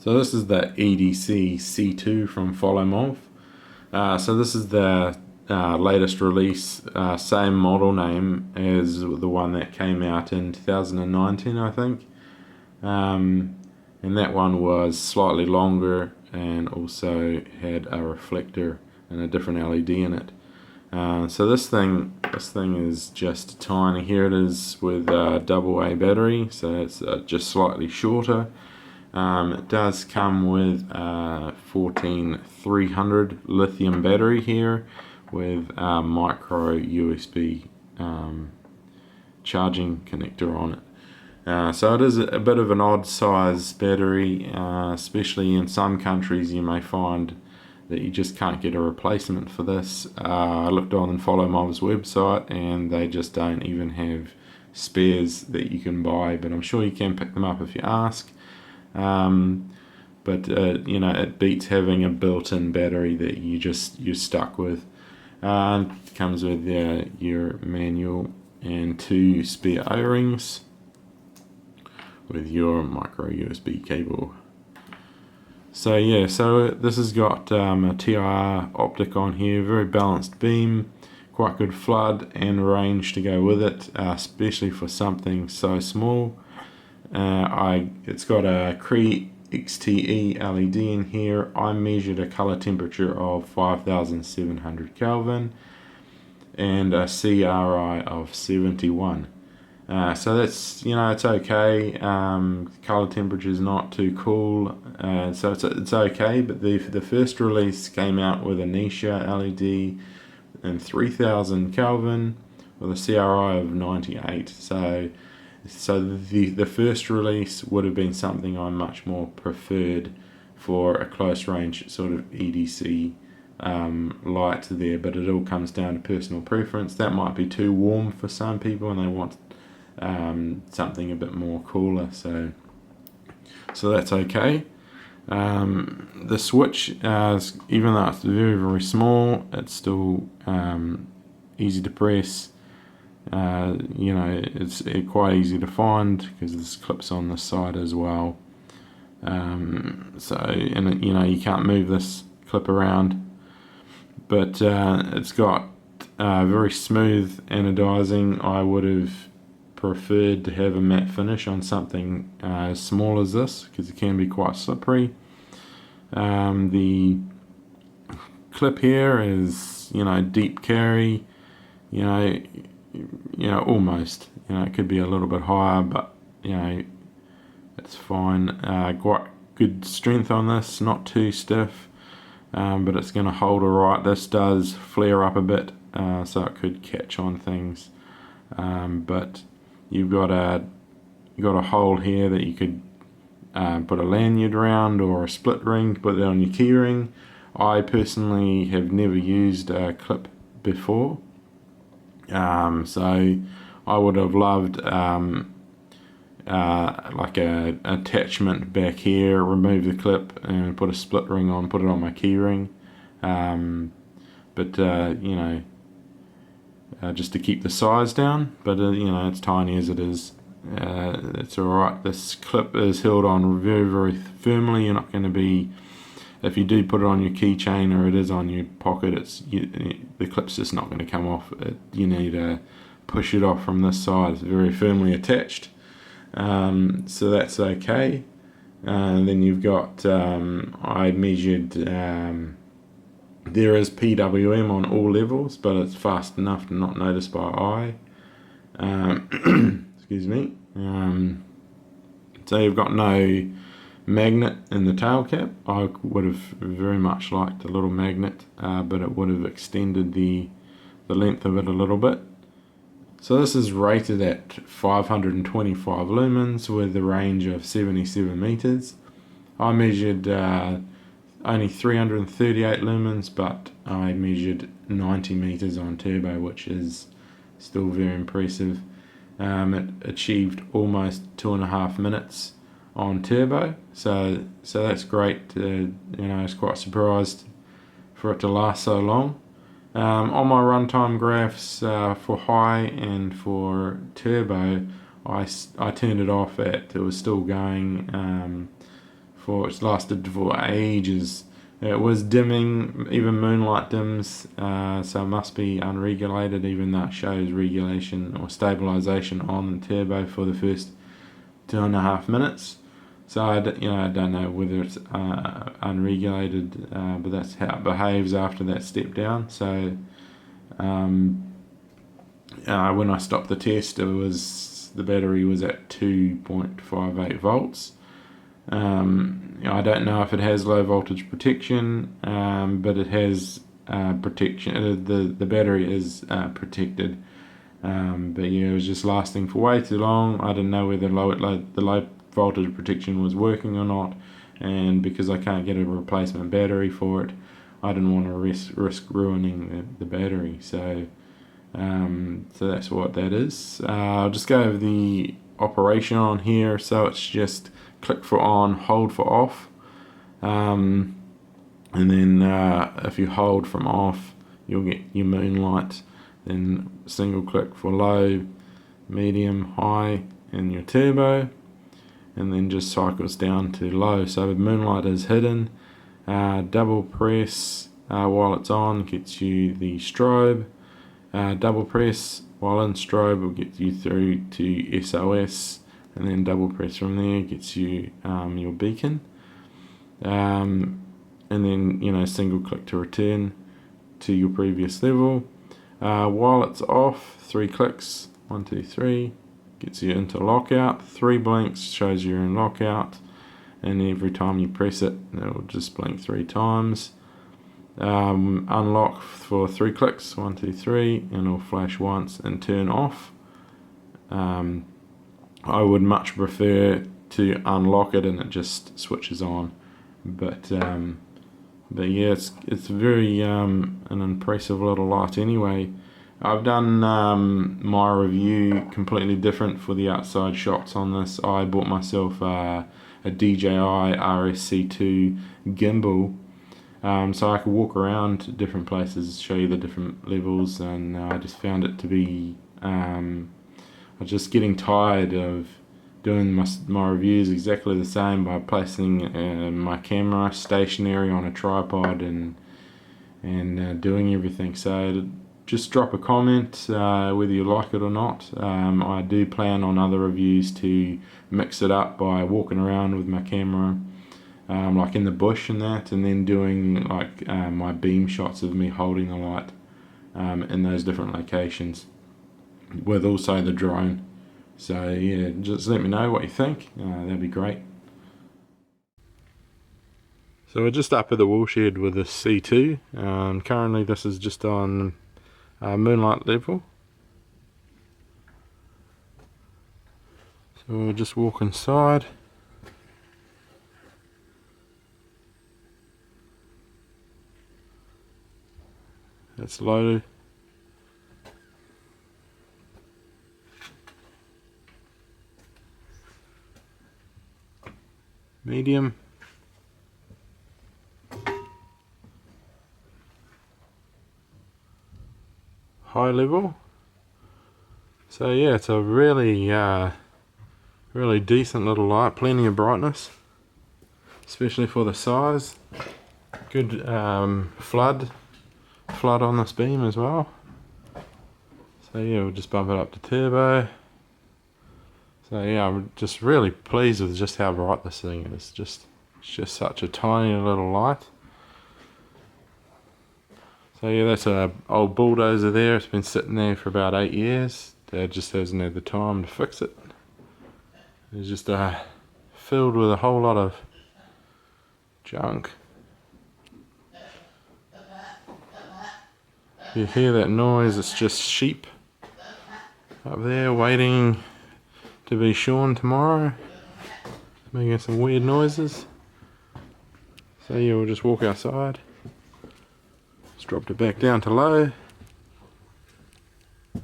So this is the EDC C2 from Folomov. So this is the latest release, same model name as the one that came out in 2019, I think. And that one was slightly longer and also had a reflector and a different LED in it. So this thing is just tiny. Here it is with a AA battery, so it's just slightly shorter. It does come with a 14300 lithium battery here with a micro USB charging connector on it. So it is a bit of an odd size battery, especially in some countries you may find that you just can't get a replacement for this. I looked on Folomov's website and they just don't even have spares that you can buy, but I'm sure you can pick them up if you ask. But you know, it beats having a built-in battery that you're stuck with. It comes with your manual and 2 spare O-rings with your micro USB cable. So yeah, so this has got a TIR optic on here, very balanced beam, quite good flood and range to go with it, especially for something so small. It's got a Cree XT-E LED in here. I measured a color temperature of 5700 Kelvin and a CRI of 71. So that's, you know, it's okay. Color temperature is not too cool, so it's okay. But the first release came out with a Nisha LED in 3000 Kelvin with a CRI of 98. So the first release would have been something I much more preferred for a close range sort of EDC light there, but it all comes down to personal preference. That might be too warm for some people and they want something a bit more cooler, so that's okay. The switch, even though it's very, very small, it's still easy to press. You know, it's quite easy to find because there's clips on the side as well. And you know, you can't move this clip around, but it's got very smooth anodizing. I would have preferred to have a matte finish on something as small as this because it can be quite slippery. The clip here is, you know, deep carry, you know, almost, you know, it could be a little bit higher, but you know, it's fine. Quite good strength on this, not too stiff, but it's going to hold alright. This does flare up a bit, so it could catch on things, but you've got a hole here that you could put a lanyard around or a split ring to put it on your key ring. I personally have never used a clip before, so I would have loved like a attachment back here, remove the clip and put a split ring on, put it on my key ring, but you know, just to keep the size down, but you know, it's tiny as it is. It's alright. This clip is held on very, very firmly. You're not going to be, if you do put it on your keychain or it is on your pocket, the clip's just not going to come off. You need to push it off from this side. It's very firmly attached, so that's okay. Then you've got, I measured, there is PWM on all levels, but it's fast enough to not notice by eye. Excuse me. So you've got no magnet in the tail cap. I would have very much liked a little magnet, but it would have extended the length of it a little bit. So this is rated at 525 lumens with a range of 77 meters. I measured only 338 lumens, but I measured 90 meters on turbo, which is still very impressive. It achieved almost 2.5 minutes on turbo, so that's great. You know, I was quite surprised for it to last so long. On my runtime graphs for high and for turbo, I turned it off at, it was still going it's lasted for ages. It was dimming, even moonlight dims, so it must be unregulated, even though it shows regulation or stabilization on the turbo for the first 2.5 minutes. So I don't know whether it's unregulated, but that's how it behaves after that step down. So when I stopped the test, the battery was at 2.58 volts. I don't know if it has low voltage protection, but it has protection. The battery is protected, but yeah, it was just lasting for way too long. I didn't know whether the low voltage protection was working or not, and because I can't get a replacement battery for it, I didn't want to risk ruining the battery. So that's what that is. I'll just go over the operation on here. So it's just click for on, hold for off, and then if you hold from off, you'll get your moonlight. Then single click for low, medium, high, and your turbo, and then just cycles down to low. So the moonlight is hidden. Double press while it's on gets you the strobe. Double press while in strobe will get you through to SOS, and then double press from there gets you your beacon, and then single click to return to your previous level. While it's off, 3 clicks, 1, 2, 3, gets you into lockout. 3 blinks shows you're in lockout, and every time you press it, it will just blink 3 times. Unlock for 3 clicks, 1, 2, 3, and it'll flash once and turn off. I would much prefer to unlock it and it just switches on, but yeah, it's very an impressive little light anyway. I've done my review completely different for the outside shots on this. I bought myself a DJI RSC2 gimbal, so I could walk around different places, show you the different levels, and I just found it to be I was just getting tired of doing my reviews exactly the same by placing my camera stationary on a tripod and doing everything. So just drop a comment whether you like it or not. I do plan on other reviews to mix it up by walking around with my camera, like in the bush and that, and then doing like my beam shots of me holding the light in those different locations, with also the drone. So yeah, just let me know what you think. That'd be great. So we're just up at the woolshed with the C2. Currently this is just on moonlight level. So we'll just walk inside. It's low. Medium. High level. So yeah, it's a really really decent little light, plenty of brightness, especially for the size. Good flood on this beam as well. So yeah, we'll just bump it up to turbo. So yeah, I'm just really pleased with just how bright this thing is. It's just such a tiny little light. So yeah, that's an old bulldozer there. It's been sitting there for about 8 years. Dad just hasn't had the time to fix it. It's just filled with a whole lot of junk. You hear that noise, it's just sheep up there waiting to be shorn tomorrow, making some weird noises. So yeah, we'll just walk outside. Just dropped it back down to low. So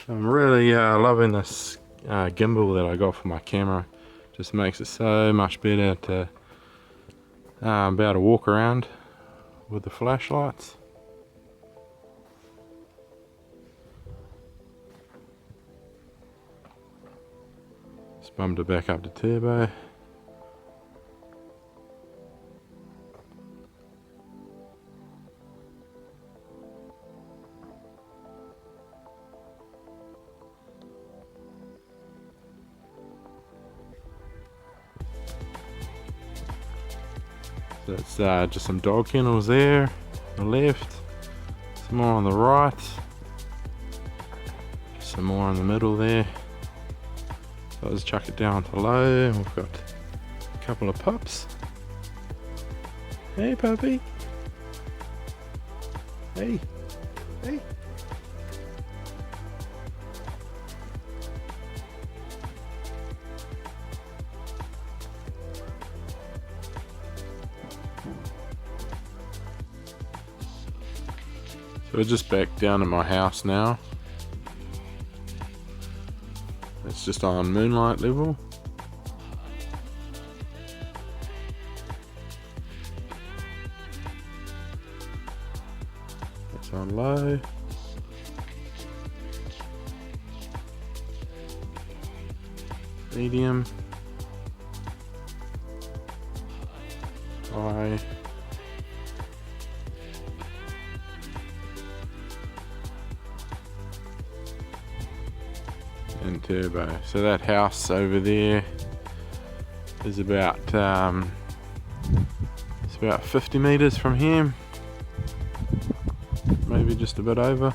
I'm really loving this gimbal that I got for my camera. Just makes it so much better to be able to walk around with the flashlights. Just bumped it back up to turbo. So it's just some dog kennels there on the left, some more on the right, some more in the middle there. So I'll just chuck it down to low, and we've got a couple of pups. Hey puppy. Hey. Hey. So we're just back down at my house now. It's just on moonlight level. It's on low. Medium. High. And turbo. So that house over there is about it's about 50 meters from here, maybe just a bit over.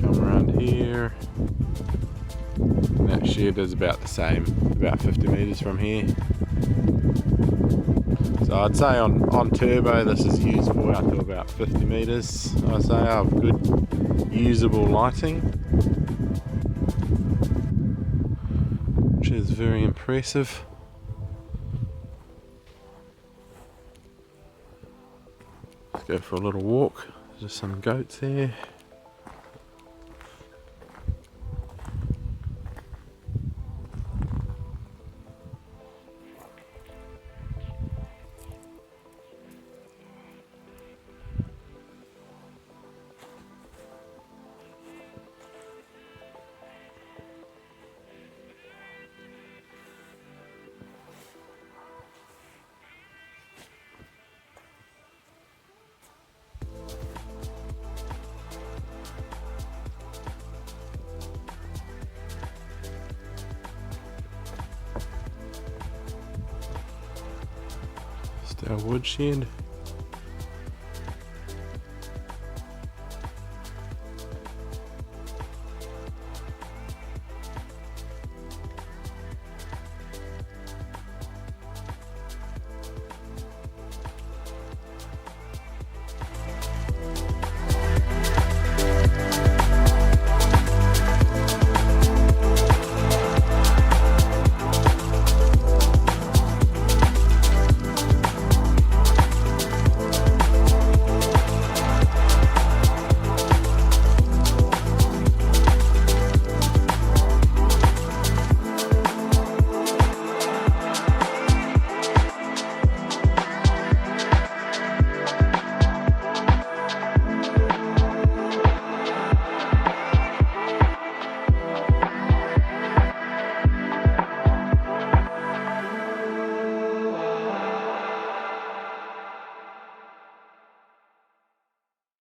Come around here, and that shed is about the same, about 50 meters from here. So I'd say on turbo this is usable out to about 50 meters. I'd say I have good usable lighting, which is very impressive. Let's go for a little walk. There's some goats there. Our woodshed.